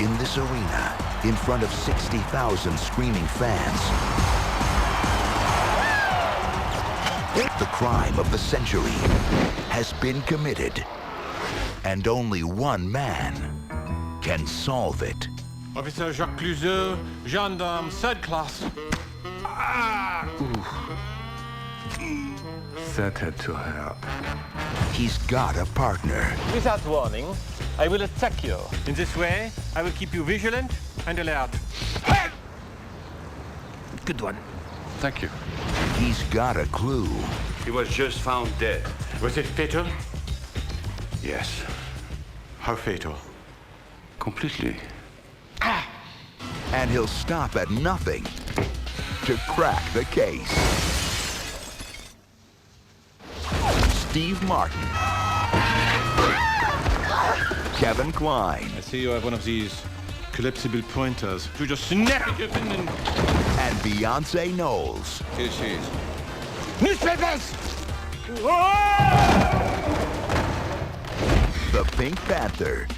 In this arena, in front of 60,000 screaming fans, the crime of the century has been committed, and only one man can solve it. Officer Jacques Cluzeux, gendarme, third class. That had to hurt. He's got a partner. Without warning, I will attack you. In this way, I will keep you vigilant and alert. Good one. Thank you. He's got a clue. He was just found dead. Was it fatal? Yes, How fatal? completely. And he'll stop at nothing to crack the case. Steve Martin. Kevin Kline. I see you have one of these collapsible pointers. You just snap it open and... And Beyonce Knowles. Here she is. Newspapers! The Pink Panther.